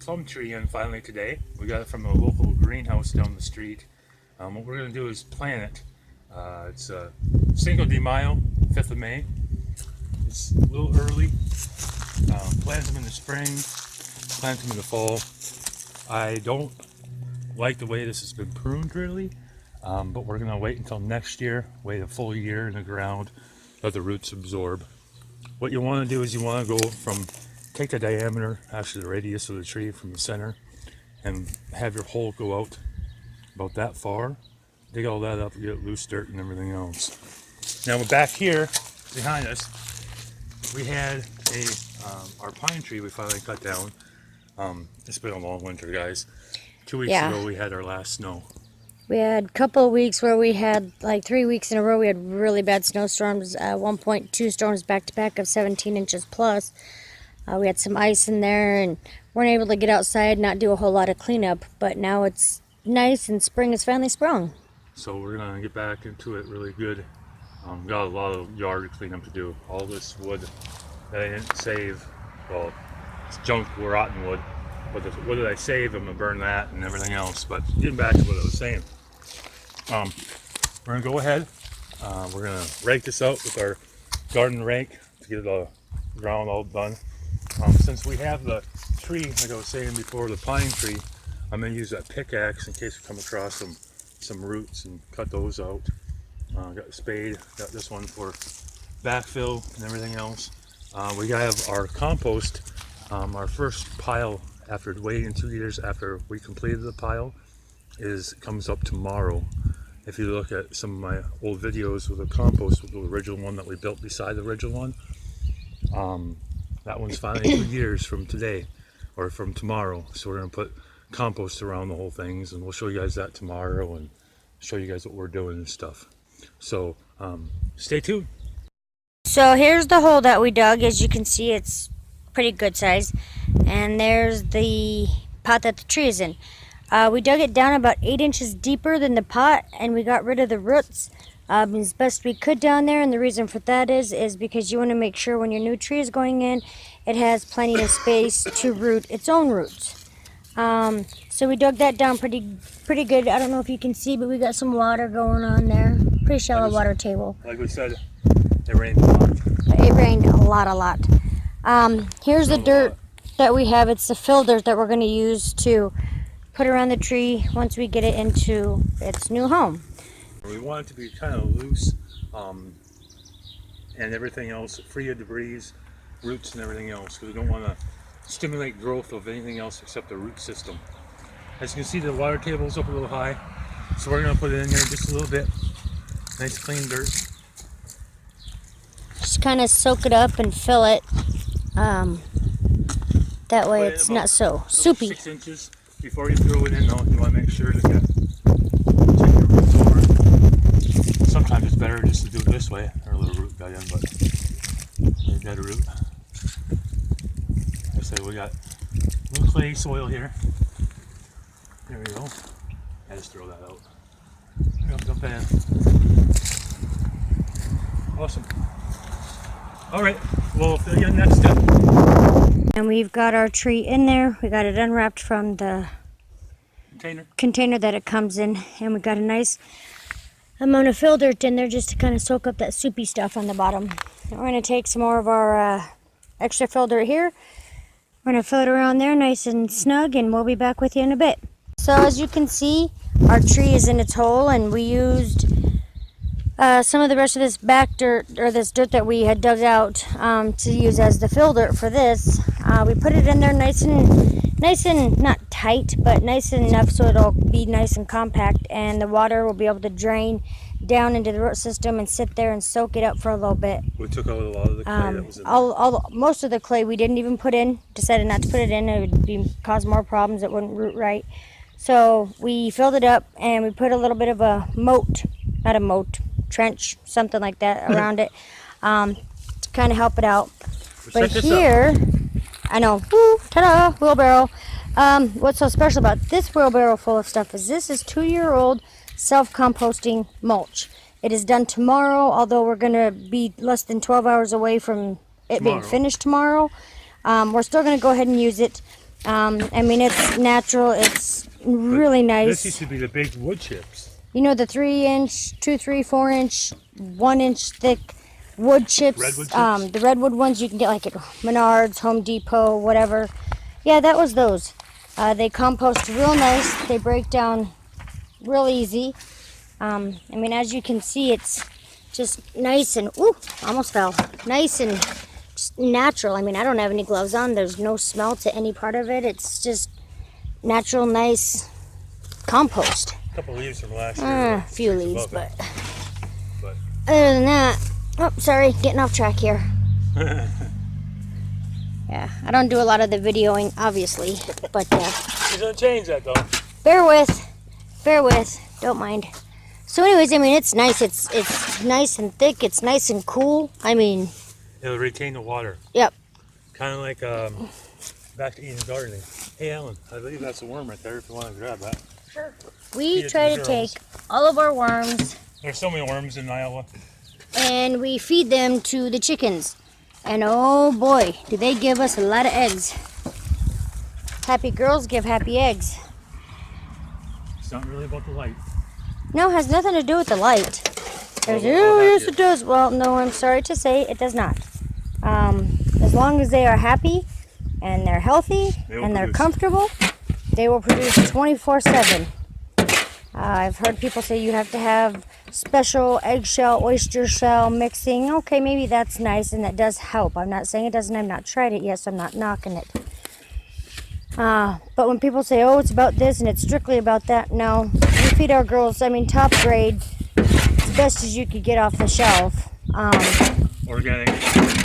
plum tree in finally today. We got it from a local greenhouse down the street. What we're going to do is plant it. It's Cinco de Mayo, 5th of May. It's a little early. Plant them in the spring, plant them in the fall. I don't like the way this has been pruned really, but we're going to wait until next year, wait a full year in the ground, let the roots absorb. What you want to do is you want to go from, take the diameter, actually the radius of the tree from the center, and have your hole go out about that far. Dig all that up, get loose dirt and everything else. Now back here, behind us, we had our pine tree we finally cut down. It's been a long winter, guys. 2 weeks ago we had our last snow. We had a couple of weeks where we had like 3 weeks in a row. We had really bad snowstorms, 1.2 storms back to back of 17 inches plus. We had some ice in there and weren't able to get outside, not do a whole lot of cleanup. But now it's nice and spring has finally sprung. So we're gonna get back into it really good. Got a lot of yard cleanup to do. All this wood that I didn't save, well, it's junk, rotten wood. But the wood that I saved, I'm gonna burn that and everything else. But getting back to what I was saying. We're gonna go ahead, we're gonna rake this out with our garden rake to get the ground all done. Since we have the tree, like I was saying before, the pine tree, I'm gonna use that pickaxe in case we come across some roots and cut those out. Got the spade, got this one for backfill and everything else. We gotta have our compost, our first pile after waiting 2 years after we completed the pile comes up tomorrow. If you look at some of my old videos with the compost, with the original one that we built beside the original one, that one's finally 2 years from today, or from tomorrow. So we're gonna put compost around the whole things, and we'll show you guys that tomorrow and show you guys what we're doing and stuff. So stay tuned. So here's the hole that we dug. As you can see, it's pretty good size. And there's the pot that the tree is in. We dug it down about 8 inches deeper than the pot, and we got rid of the roots as best we could down there. And the reason for that is because you want to make sure when your new tree is going in, it has plenty of space to root its own roots. So we dug that down pretty good. I don't know if you can see, but we got some water going on there. Pretty shallow water table. Like we said, it rained a lot. It rained a lot. Here's the dirt that we have. It's the fill dirt that we're going to use to put around the tree once we get it into its new home. We want it to be kind of loose and everything else, free of debris, roots and everything else, because we don't want to stimulate growth of anything else except the root system. As you can see, the water table is up a little high, so we're going to put it in there just a little bit. Nice clean dirt. Just kind of soak it up and fill it. That way it's not so soupy. 6 inches before you throw it in, though. You want to make sure to check your roots over. Sometimes it's better just to do it this way. Our little root got in, but we got a root. Like I said, we got a little clay soil here. There we go. I just throw that out. Dump that in. Awesome. All right, we'll fill you in next step. And we've got our tree in there. We got it unwrapped from the container that it comes in, and we got a nice amount of fill dirt in there just to kind of soak up that soupy stuff on the bottom. And we're going to take some more of our extra fill dirt here. We're going to fill it around there nice and snug, and we'll be back with you in a bit. So as you can see, our tree is in its hole, and we used some of the rest of this back dirt, or this dirt that we had dug out, to use as the fill dirt for this. We put it in there nice and not tight, but nice enough so it'll be nice and compact, and the water will be able to drain down into the root system and sit there and soak it up for a little bit. We took out a lot of the clay that was in there. Most of the clay we didn't even put in. Decided not to put it in. It would cause more problems. It wouldn't root right. So we filled it up, and we put a little bit of a trench, something like that around it, to kind of help it out. But here, I know, woo, ta-da, wheelbarrow. What's so special about this wheelbarrow full of stuff is this is 2-year-old self-composting mulch. It is done tomorrow, although we're going to be less than 12 hours away from it being finished tomorrow. We're still going to go ahead and use it. I mean, it's natural. It's really nice. This used to be the big wood chips. You know, the 3-inch, 2, 3, 4-inch, 1-inch thick wood chips. Redwood chips? The redwood ones you can get like at Menards, Home Depot, whatever. Yeah, that was those. They compost real nice. They break down real easy. I mean, as you can see, it's just nice and, ooh, almost fell. Nice and just natural. I mean, I don't have any gloves on. There's no smell to any part of it. It's just natural, nice compost. A couple leaves from last year. A few leaves, but But other than that, oh, sorry, getting off track here. Yeah, I don't do a lot of the videoing, obviously, but he's gonna change that though. bear with, don't mind. So anyways, I mean, it's nice. It's nice and thick. It's nice and cool. I mean, It'll retain the water. Yep. Kind of like back to Eden's gardening. Hey, Alan, I believe that's a worm right there. If you want to grab that. Sure. We Feed try it to the take girls. all of our worms There's so many worms in Iowa. and we feed them to the chickens. And oh boy, do they give us a lot of eggs. Happy girls give happy eggs. It's not really about the light. No, it has nothing to do with the light. There's, Well, oh, how yes, about it does. Well, no, I'm sorry to say it does not. As long as they are happy and they're healthy and they're produce. comfortable, they will produce 24/7. I've heard people say you have to have special eggshell, oyster shell mixing. Okay, maybe that's nice and that does help. I'm not saying it doesn't. I've not tried it yet, so I'm not knocking it. But when people say, oh, it's about this and it's strictly about that, no. We feed our girls, I mean, top grade, as best as you could get off the shelf. Organic.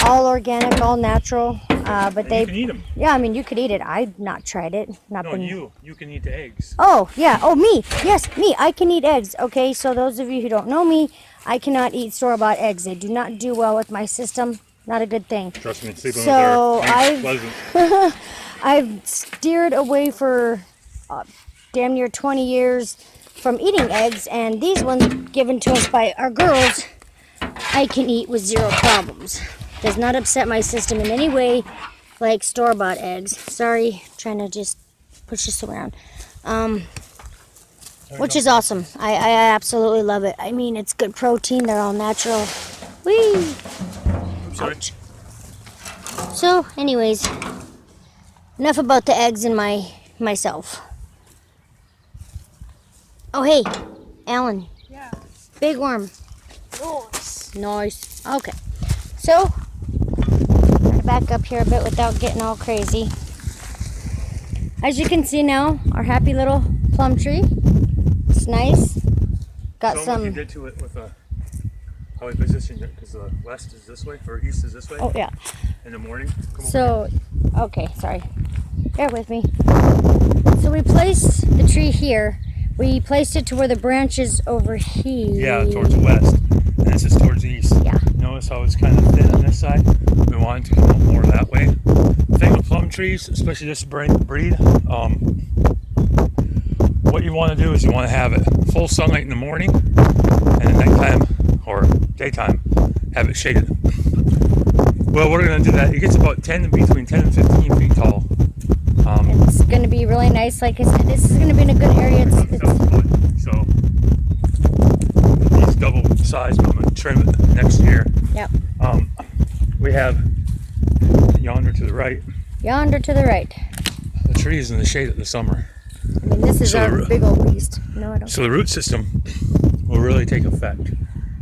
All organic, all natural. But And they, you can eat them. yeah, I mean, you could eat it. I've not tried it. Not No, been. you can eat the eggs. Oh, yeah. Oh, me. Yes, me. I can eat eggs. Okay, so those of you who don't know me, I cannot eat store-bought eggs. They do not do well with my system. Not a good thing. Trust me, sleeping So with her ain't pleasant. I've steered away for damn near 20 years from eating eggs, and these ones given to us by our girls, I can eat with zero problems. Does not upset my system in any way like store-bought eggs. Sorry, trying to just push this around. Which is awesome. I absolutely love it. I mean, it's good protein. They're all natural. Whee! Sorry. So, anyways, enough about the eggs and myself. Oh, hey, Alan. Yeah. Big worm. Nice. Nice. Okay. So, try to back up here a bit without getting all crazy. As you can see now, our happy little plum tree. It's nice. Got Show 'em what some. you did to it with how we positioned it, because the west is this way, or east is this way. Oh yeah. In the morning. Come over So, okay, sorry. Bear with me. So we placed the tree here. We placed it to where the branch is over here. Yeah, towards the west. And this is towards the east. Yeah. Notice how it's kind of thin on this side? We want it to come up more that way. The thing with plum trees, especially this breed, what you want to do is you want to have it full sunlight in the morning, and at nighttime or daytime, have it shaded. Well, we're going to do that. It gets about between 10 and 15 feet tall. It's going to be really nice. Like I said, this is going to be in a good area. So these double size, I'm going to trim it next year. Yep. We have yonder to the right. Yonder to the right. The tree is in the shade of the summer. I mean, this is So our the- big old beast. No, I don't. So the root system will really take effect.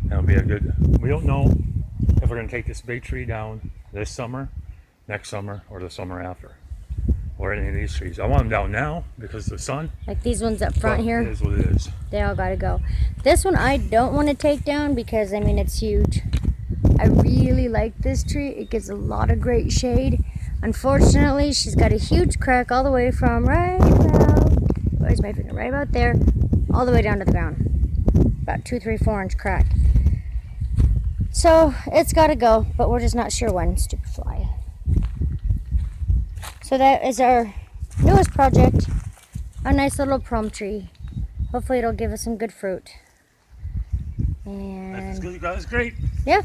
That'll be a good. We don't know if we're going to take this big tree down this summer, next summer, or the summer after, or any of these trees. I want them down now because of the sun. Like these ones up front but here, It is what it is. they all got to go. This one I don't want to take down because, I mean, it's huge. I really like this tree. It gives a lot of great shade. Unfortunately, she's got a huge crack all the way from right about, where's my finger? Right about there, all the way down to the ground. About 2, 3, 4 inch crack. So it's got to go, but we're just not sure when. Stupid fly. So that is our newest project, a nice little plum tree. Hopefully it'll give us some good fruit. That's And good. God is great. yeah,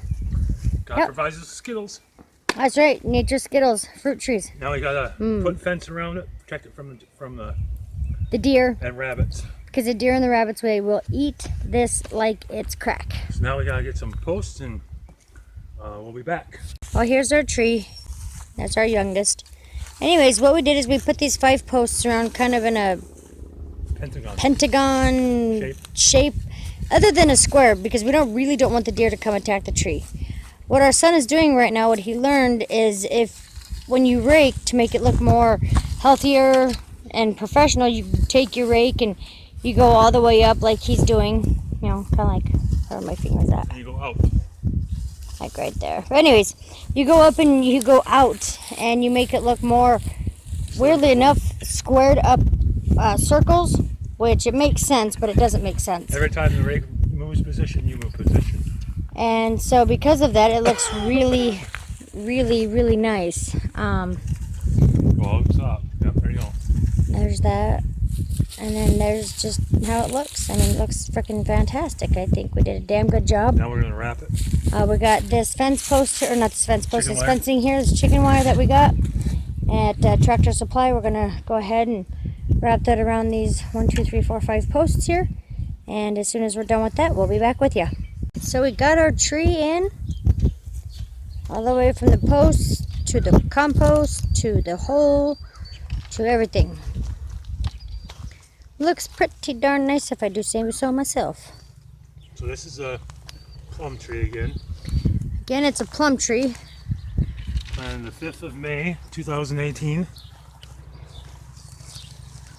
God Yep. provides us Skittles. that's right. Nature Skittles, fruit trees. Now we gotta put fence around it protect it from the deer. and rabbits. Because the deer and the rabbits will eat this like it's crack. So now we gotta get some posts and we'll be back. Well, here's our tree. That's our youngest. Anyways, what we did is we put these 5 posts around kind of in a pentagon shape, other than a square, because we really don't want the deer to come attack the tree. What our son is doing right now, what he learned is when you rake to make it look more healthier and professional, you take your rake and you go all the way up like he's doing, you know, kind of like where my finger's at. And you go out. Like right there. But anyways, you go up and you go out and you make it look more, weirdly enough, squared up circles, which it makes sense, but it doesn't make sense. Every time the rake moves position, you move position. And so because of that, it looks really, really, really nice. Go out top. Yep, there you go. There's that. And then there's just how it looks. I mean, it looks freaking fantastic. I think we did a damn good job. Now we're going to wrap it. We got this fence post, or not this fence post, Chicken this wire. fencing here, this chicken wire that we got at Tractor Supply. We're going to go ahead and wrap that around these 1, 2, 3, 4, 5 posts here. And as soon as we're done with that, we'll be back with you. So we got our tree in, all the way from the post to the compost to the hole to everything. Looks pretty darn nice if I do say so myself. So this is a plum tree again. Again, it's a plum tree. And the 5th of May, 2018.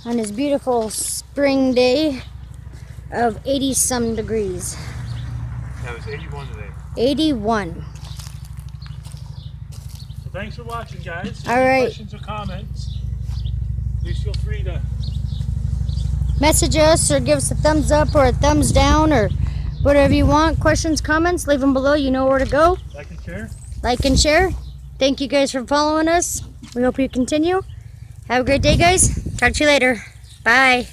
On this beautiful spring day of 80-some degrees. That was 81 today. 81. So thanks for watching, guys. All Any right. questions or comments, please feel free to Message us or give us a thumbs up or a thumbs down or whatever you want. Questions, comments, leave them below. You know where to go. like and share. Like and share. Thank you guys for following us. We hope you continue. Have a great day, guys. Talk to you later. Bye.